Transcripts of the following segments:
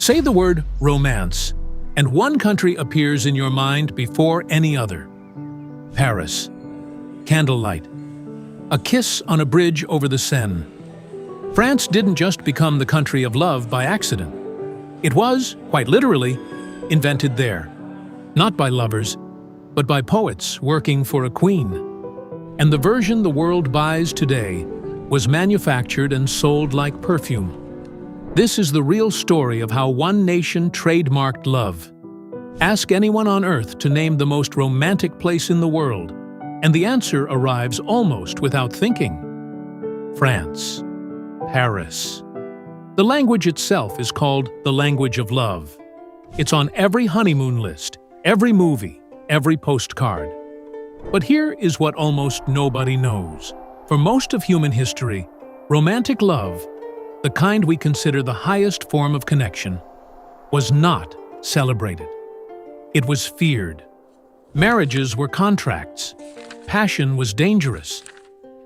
Say the word romance, and one country appears in your mind before any other. Paris. Candlelight. A kiss on a bridge over the Seine. France didn't just become the country of love by accident. It was, quite literally, invented there. Not by lovers, but by poets working for a queen. And the version the world buys today was manufactured and sold like perfume. This is the real story of how one nation trademarked love. Ask anyone on Earth to name the most romantic place in the world, and the answer arrives almost without thinking. France. Paris. The language itself is called the language of love. It's on every honeymoon list, every movie, every postcard. But here is what almost nobody knows. For most of human history, romantic love, the kind we consider the highest form of connection, was not celebrated. It was feared. Marriages were contracts. Passion was dangerous.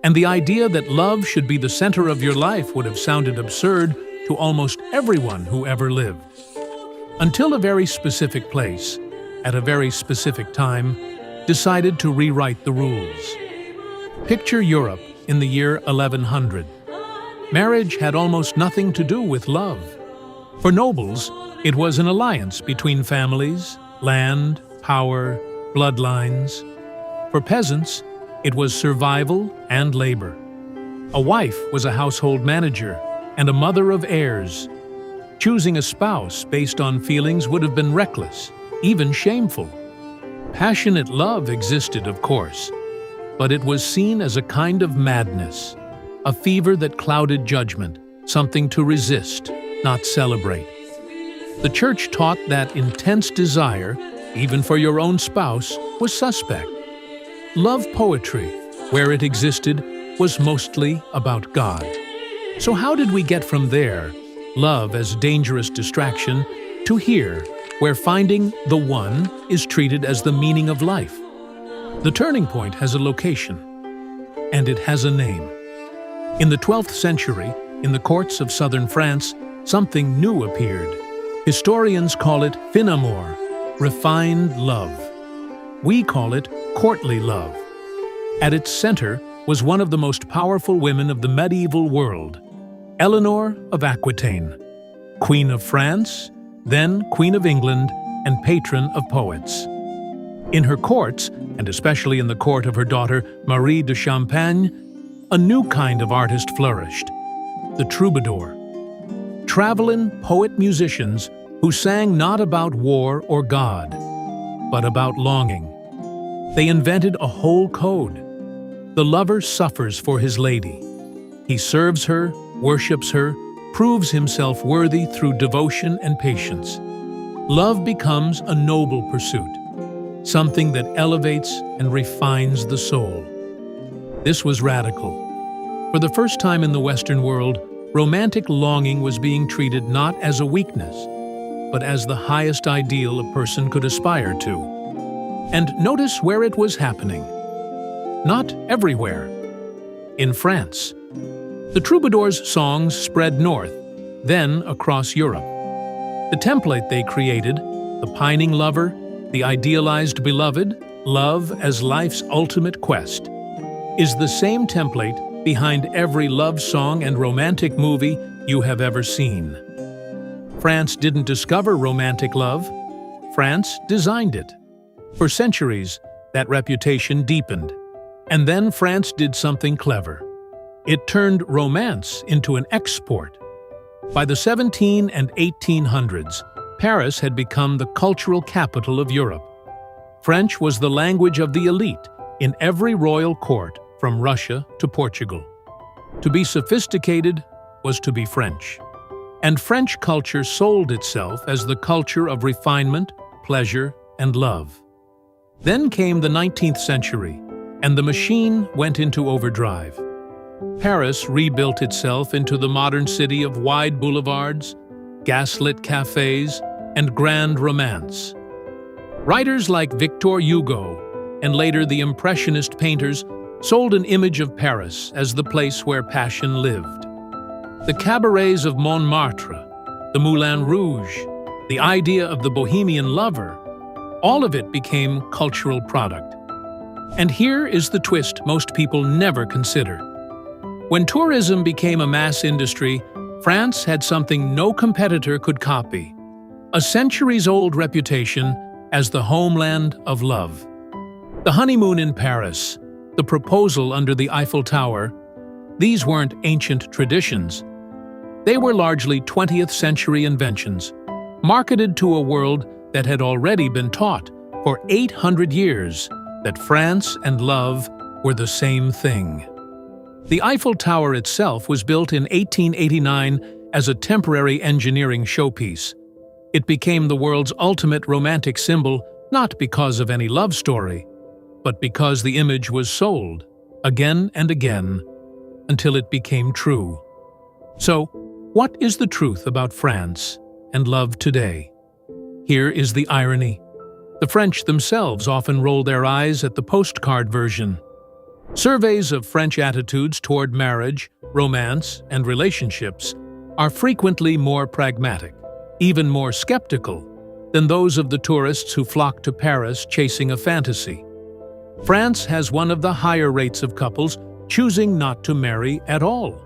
And the idea that love should be the center of your life would have sounded absurd to almost everyone who ever lived. Until a very specific place, at a very specific time, decided to rewrite the rules. Picture Europe in the year 1100. Marriage had almost nothing to do with love. For nobles, it was an alliance between families, land, power, bloodlines. For peasants, it was survival and labor. A wife was a household manager and a mother of heirs. Choosing a spouse based on feelings would have been reckless, even shameful. Passionate love existed, of course, but it was seen as a kind of madness, a fever that clouded judgment, something to resist, not celebrate. The church taught that intense desire, even for your own spouse, was suspect. Love poetry, where it existed, was mostly about God. So how did we get from there, love as dangerous distraction, to here, where finding the one is treated as the meaning of life? The turning point has a location, and it has a name. In the 12th century, in the courts of southern France, something new appeared. Historians call it fin amour, refined love. We call it courtly love. At its center was one of the most powerful women of the medieval world, Eleanor of Aquitaine, Queen of France, then Queen of England and patron of poets. In her courts, and especially in the court of her daughter Marie de Champagne, a new kind of artist flourished, the troubadour. Traveling poet-musicians who sang not about war or God, but about longing. They invented a whole code. The lover suffers for his lady. He serves her, worships her, proves himself worthy through devotion and patience. Love becomes a noble pursuit, something that elevates and refines the soul. This was radical. For the first time in the Western world, romantic longing was being treated not as a weakness, but as the highest ideal a person could aspire to. And notice where it was happening. Not everywhere. In France. The troubadours' songs spread north, then across Europe. The template they created, the pining lover, the idealized beloved, love as life's ultimate quest, is the same template behind every love song and romantic movie you have ever seen. France didn't discover romantic love. France designed it. For centuries, that reputation deepened. And then France did something clever. It turned romance into an export. By the 1700s and 1800s, Paris had become the cultural capital of Europe. French was the language of the elite in every royal court from Russia to Portugal. To be sophisticated was to be French. And French culture sold itself as the culture of refinement, pleasure, and love. Then came the 19th century, and the machine went into overdrive. Paris rebuilt itself into the modern city of wide boulevards, gaslit cafés, and grand romance. Writers like Victor Hugo, and later the Impressionist painters, sold an image of Paris as the place where passion lived. The cabarets of Montmartre, the Moulin Rouge, the idea of the bohemian lover, all of it became cultural product. And here is the twist most people never consider. When tourism became a mass industry, France had something no competitor could copy: a centuries-old reputation as the homeland of love. The honeymoon in Paris, the proposal under the Eiffel Tower, these weren't ancient traditions. They were largely 20th century inventions, marketed to a world that had already been taught for 800 years that France and love were the same thing. The Eiffel Tower itself was built in 1889 as a temporary engineering showpiece. It became the world's ultimate romantic symbol not because of any love story, but because the image was sold, again and again, until it became true. So, what is the truth about France and love today? Here is the irony. The French themselves often roll their eyes at the postcard version. Surveys of French attitudes toward marriage, romance, and relationships are frequently more pragmatic, even more skeptical, than those of the tourists who flock to Paris chasing a fantasy. France has one of the higher rates of couples choosing not to marry at all.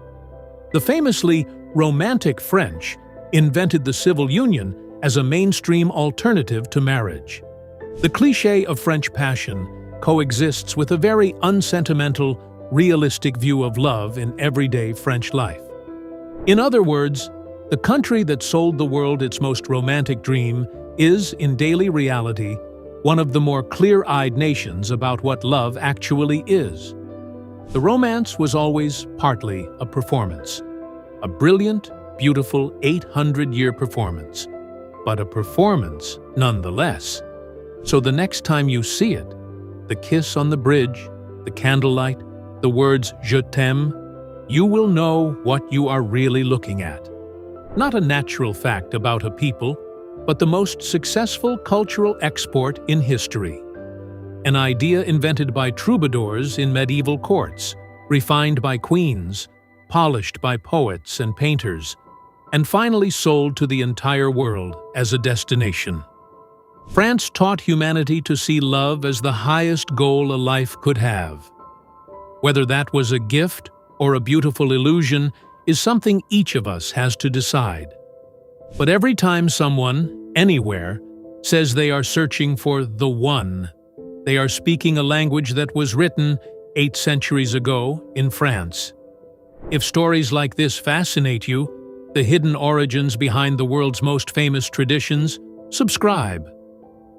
The famously romantic French invented the civil union as a mainstream alternative to marriage. The cliché of French passion coexists with a very unsentimental, realistic view of love in everyday French life. In other words, the country that sold the world its most romantic dream is, in daily reality, one of the more clear-eyed nations about what love actually is. The romance was always partly a performance. A brilliant, beautiful 800-year performance. But a performance nonetheless. So the next time you see it, the kiss on the bridge, the candlelight, the words "Je t'aime," you will know what you are really looking at. Not a natural fact about a people, but the most successful cultural export in history. An idea invented by troubadours in medieval courts, refined by queens, polished by poets and painters, and finally sold to the entire world as a destination. France taught humanity to see love as the highest goal a life could have. Whether that was a gift or a beautiful illusion is something each of us has to decide. But every time someone, anywhere, says they are searching for the one, they are speaking a language that was written 8 centuries ago in France. If stories like this fascinate you, the hidden origins behind the world's most famous traditions, subscribe.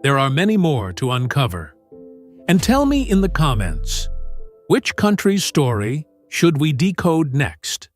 There are many more to uncover. And tell me in the comments, which country's story should we decode next?